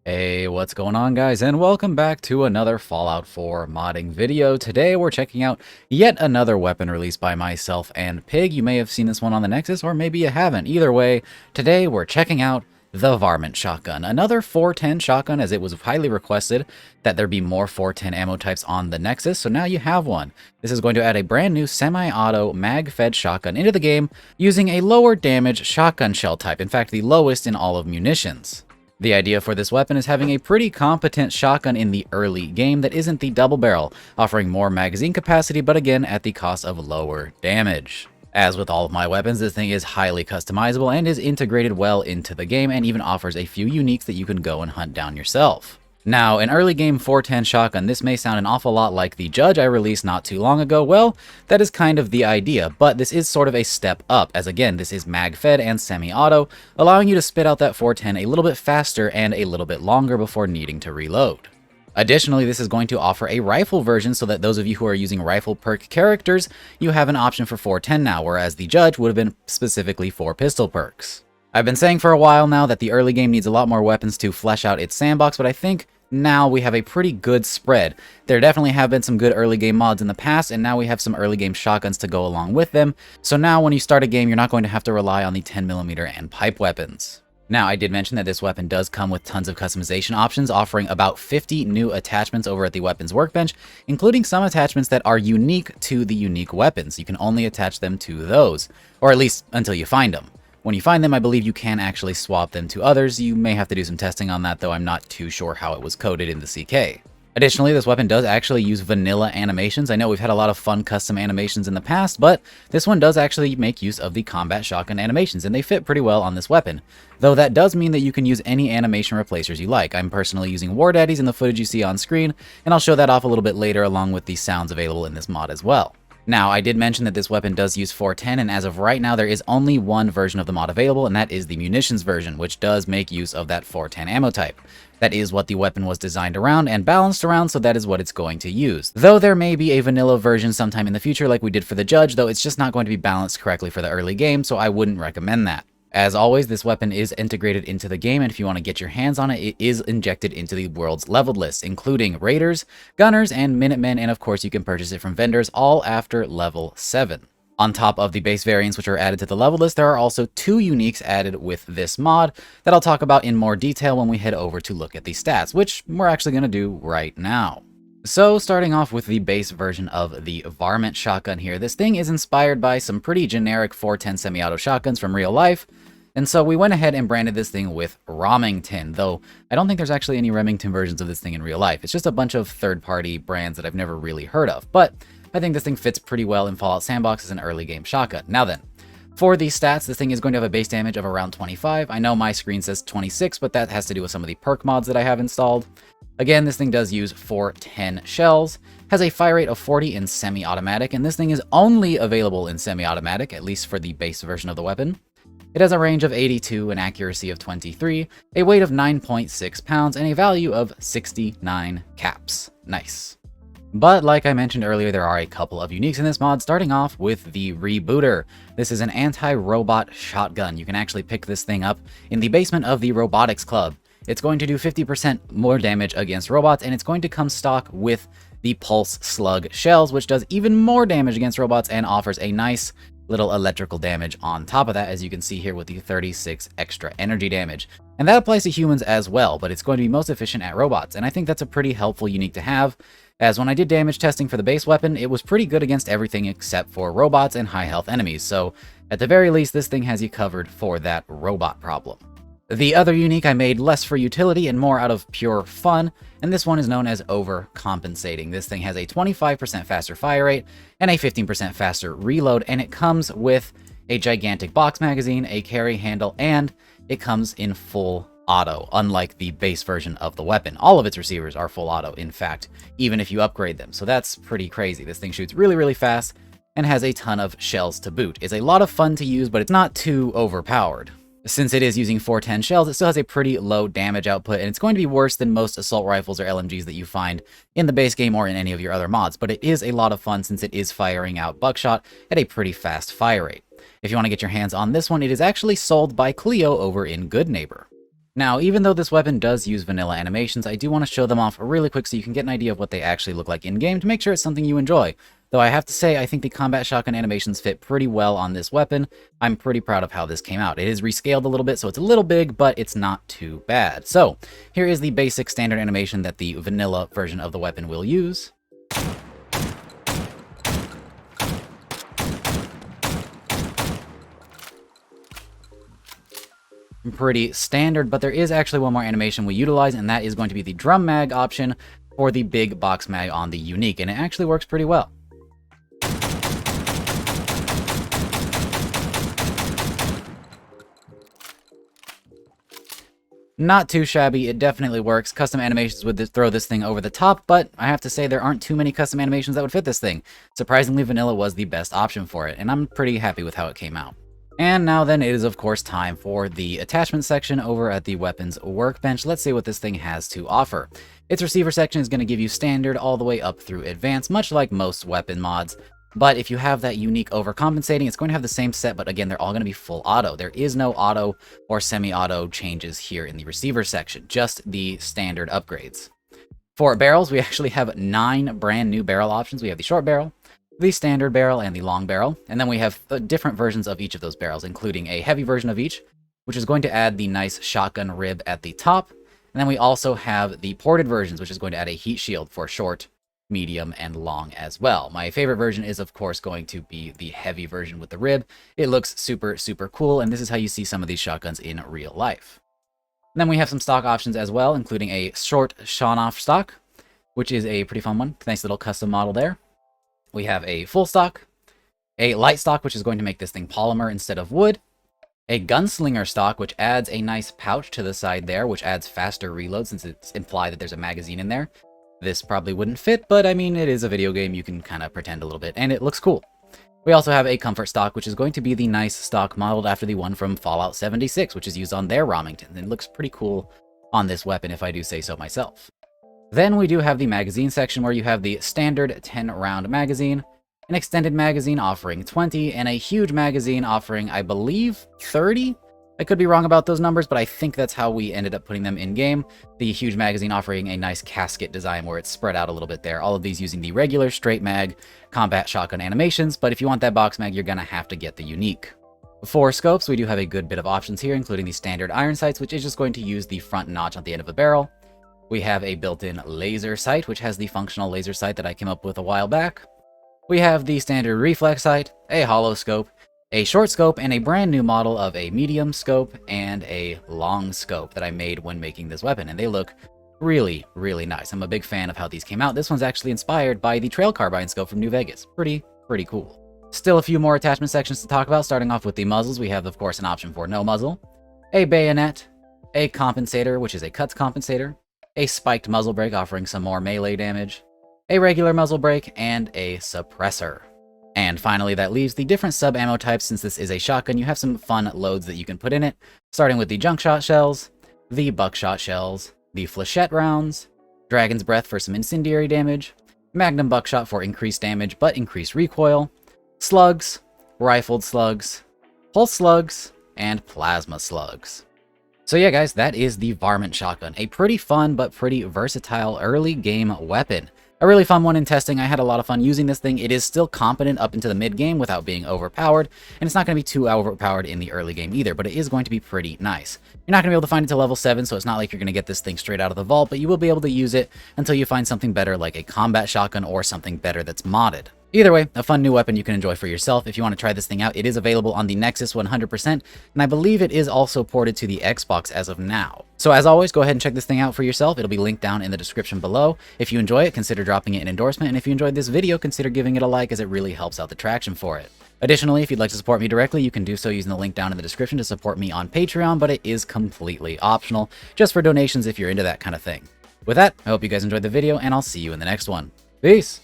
Hey, what's going on, guys, and welcome back to another Fallout 4 modding video. Today we're checking out yet another weapon released by myself and Pig. You may have seen this one on the Nexus, or maybe you haven't. Either way, today we're checking out the Varmint shotgun. Another 410 shotgun, as it was highly requested that there be more 410 ammo types on the Nexus, so now you have one. This is going to add a brand new semi-auto mag-fed shotgun into the game using a lower damage shotgun shell type, in fact the lowest in all of munitions. The idea for this weapon is having a pretty competent shotgun in the early game that isn't the double barrel, offering more magazine capacity but again at the cost of lower damage. As with all of my weapons, this thing is highly customizable and is integrated well into the game and even offers a few uniques that you can go and hunt down yourself. Now, an early game 410 shotgun, this may sound an awful lot like the Judge I released not too long ago. Well, that is kind of the idea, but this is sort of a step up, as again, this is mag-fed and semi-auto, allowing you to spit out that 410 a little bit faster and a little bit longer before needing to reload. Additionally, this is going to offer a rifle version so that those of you who are using rifle perk characters, you have an option for 410 now, whereas the Judge would have been specifically for pistol perks. I've been saying for a while now that the early game needs a lot more weapons to flesh out its sandbox, but I think now we have a pretty good spread. There definitely have been some good early game mods in the past, and now we have some early game shotguns to go along with them. So now when you start a game, you're not going to have to rely on the 10mm and pipe weapons. Now, I did mention that this weapon does come with tons of customization options, offering about 50 new attachments over at the weapons workbench, including some attachments that are unique to the unique weapons. You can only attach them to those, or at least until you find them. When you find them, I believe you can actually swap them to others. You may have to do some testing on that, though I'm not too sure how it was coded in the CK. Additionally, this weapon does actually use vanilla animations. I know we've had a lot of fun custom animations in the past, but this one does actually make use of the combat shotgun animations, and they fit pretty well on this weapon. Though that does mean that you can use any animation replacers you like. I'm personally using War Daddies in the footage you see on screen, and I'll show that off a little bit later along with the sounds available in this mod as well. Now, I did mention that this weapon does use 410, and as of right now, there is only one version of the mod available, and that is the munitions version, which does make use of that 410 ammo type. That is what the weapon was designed around and balanced around, so that is what it's going to use. Though there may be a vanilla version sometime in the future like we did for the Judge, though it's just not going to be balanced correctly for the early game, so I wouldn't recommend that. As always, this weapon is integrated into the game, and if you want to get your hands on it, it is injected into the world's leveled list, including Raiders, Gunners, and Minutemen, and of course you can purchase it from vendors all after level 7. On top of the base variants which are added to the level list, there are also 2 uniques added with this mod that I'll talk about in more detail when we head over to look at the stats, which we're actually going to do right now. So, starting off with the base version of the Varmint shotgun here, this thing is inspired by some pretty generic 410 semi-auto shotguns from real life, and so we went ahead and branded this thing with Remington, though I don't think there's actually any Remington versions of this thing in real life. It's just a bunch of third-party brands that I've never really heard of, but I think this thing fits pretty well in Fallout Sandbox as an early game shotgun. Now then, for the stats, this thing is going to have a base damage of around 25. I know my screen says 26, but that has to do with some of the perk mods that I have installed. Again, this thing does use 410 shells, has a fire rate of 40 in semi-automatic, and this thing is only available in semi-automatic, at least for the base version of the weapon. It has a range of 82, an accuracy of 23, a weight of 9.6 pounds, and a value of 69 caps. Nice. But like I mentioned earlier, there are a couple of uniques in this mod, starting off with the Rebooter. This is an anti-robot shotgun. You can actually pick this thing up in the basement of the Robotics Club. It's going to do 50% more damage against robots, and it's going to come stock with the Pulse Slug shells, which does even more damage against robots and offers a nice little electrical damage on top of that, as you can see here with the 36 extra energy damage. And that applies to humans as well, but it's going to be most efficient at robots, and I think that's a pretty helpful unique to have, as when I did damage testing for the base weapon, it was pretty good against everything except for robots and high health enemies, so at the very least this thing has you covered for that robot problem. The other unique I made less for utility and more out of pure fun, and this one is known as Overcompensating. This thing has a 25% faster fire rate and a 15% faster reload, and it comes with a gigantic box magazine, a carry handle, and it comes in full auto, unlike the base version of the weapon. All of its receivers are full auto, in fact, even if you upgrade them, so that's pretty crazy. This thing shoots really, really fast and has a ton of shells to boot. It's a lot of fun to use, but it's not too overpowered. Since it is using 410 shells, it still has a pretty low damage output, and it's going to be worse than most assault rifles or LMGs that you find in the base game or in any of your other mods, but it is a lot of fun since it is firing out buckshot at a pretty fast fire rate. If you want to get your hands on this one, it is actually sold by Clio over in Good Neighbor. Now, even though this weapon does use vanilla animations, I do want to show them off really quick so you can get an idea of what they actually look like in-game to make sure it's something you enjoy. Though I have to say, I think the combat shotgun animations fit pretty well on this weapon. I'm pretty proud of how this came out. It is rescaled a little bit, so it's a little big, but it's not too bad. So, here is the basic standard animation that the vanilla version of the weapon will use. Pretty standard, but there is actually one more animation we utilize, and that is going to be the drum mag option for the big box mag on the unique, and it actually works pretty well. Not too shabby, it definitely works. Custom animations would throw this thing over the top, but I have to say there aren't too many custom animations that would fit this thing. Surprisingly, vanilla was the best option for it, and I'm pretty happy with how it came out. And now then, it is of course time for the attachment section over at the weapons workbench. Let's see what this thing has to offer. Its receiver section is going to give you standard all the way up through advanced, much like most weapon mods. But if you have that unique overcompensating, it's going to have the same set, but again, they're all going to be full auto. There is no auto or semi-auto changes here in the receiver section, just the standard upgrades. For barrels, we actually have 9 brand new barrel options. We have the short barrel, the standard barrel, and the long barrel. And then we have different versions of each of those barrels, including a heavy version of each, which is going to add the nice shotgun rib at the top. And then we also have the ported versions, which is going to add a heat shield for short, medium, and long as well. My favorite version is, of course, going to be the heavy version with the rib. It looks super, super cool, and this is how you see some of these shotguns in real life. And then we have some stock options as well, including a short Shawnoff stock, which is a pretty fun one. Nice little custom model there. We have a full stock, a light stock, which is going to make this thing polymer instead of wood, a gunslinger stock, which adds a nice pouch to the side there, which adds faster reload since it's implied that there's a magazine in there. This probably wouldn't fit, but I mean, it is a video game, you can kind of pretend a little bit, and it looks cool. We also have a comfort stock, which is going to be the nice stock modeled after the one from Fallout 76, which is used on their Varmint, and it looks pretty cool on this weapon, if I do say so myself. Then we do have the magazine section, where you have the standard 10-round magazine, an extended magazine offering 20, and a huge magazine offering, I believe, 30? I could be wrong about those numbers, but I think that's how we ended up putting them in-game. The huge magazine offering a nice casket design where it's spread out a little bit there. All of these using the regular straight mag combat shotgun animations, but if you want that box mag, you're going to have to get the unique. For scopes, we do have a good bit of options here, including the standard iron sights, which is just going to use the front notch on the end of a barrel. We have a built-in laser sight, which has the functional laser sight that I came up with a while back. We have the standard reflex sight, a hollow scope, a short scope, and a brand new model of a medium scope and a long scope that I made when making this weapon, and they look really, really nice. I'm a big fan of how these came out. This one's actually inspired by the trail carbine scope from New Vegas. Pretty cool. Still a few more attachment sections to talk about, starting off with the muzzles. We have, of course, an option for no muzzle, a bayonet, a compensator, which is a cuts compensator, a spiked muzzle brake offering some more melee damage, a regular muzzle brake, and a suppressor. And finally, that leaves the different sub-ammo types. Since this is a shotgun, you have some fun loads that you can put in it, starting with the junk shot shells, the buckshot shells, the flechette rounds, dragon's breath for some incendiary damage, magnum buckshot for increased damage but increased recoil, slugs, rifled slugs, pulse slugs, and plasma slugs. So yeah, guys, that is the Varmint shotgun. A pretty fun but pretty versatile early game weapon. A really fun one in testing. I had a lot of fun using this thing. It is still competent up into the mid-game without being overpowered, and it's not going to be too overpowered in the early game either, but it is going to be pretty nice. You're not going to be able to find it to level 7, so it's not like you're going to get this thing straight out of the vault, but you will be able to use it until you find something better like a combat shotgun or something better that's modded. Either way, a fun new weapon you can enjoy for yourself. If you want to try this thing out, it is available on the Nexus 100%, and I believe it is also ported to the Xbox as of now. So as always, go ahead and check this thing out for yourself. It'll be linked down in the description below. If you enjoy it, consider dropping it an endorsement, and if you enjoyed this video, consider giving it a like as it really helps out the traction for it. Additionally, if you'd like to support me directly, you can do so using the link down in the description to support me on Patreon, but it is completely optional, just for donations if you're into that kind of thing. With that, I hope you guys enjoyed the video, and I'll see you in the next one. Peace!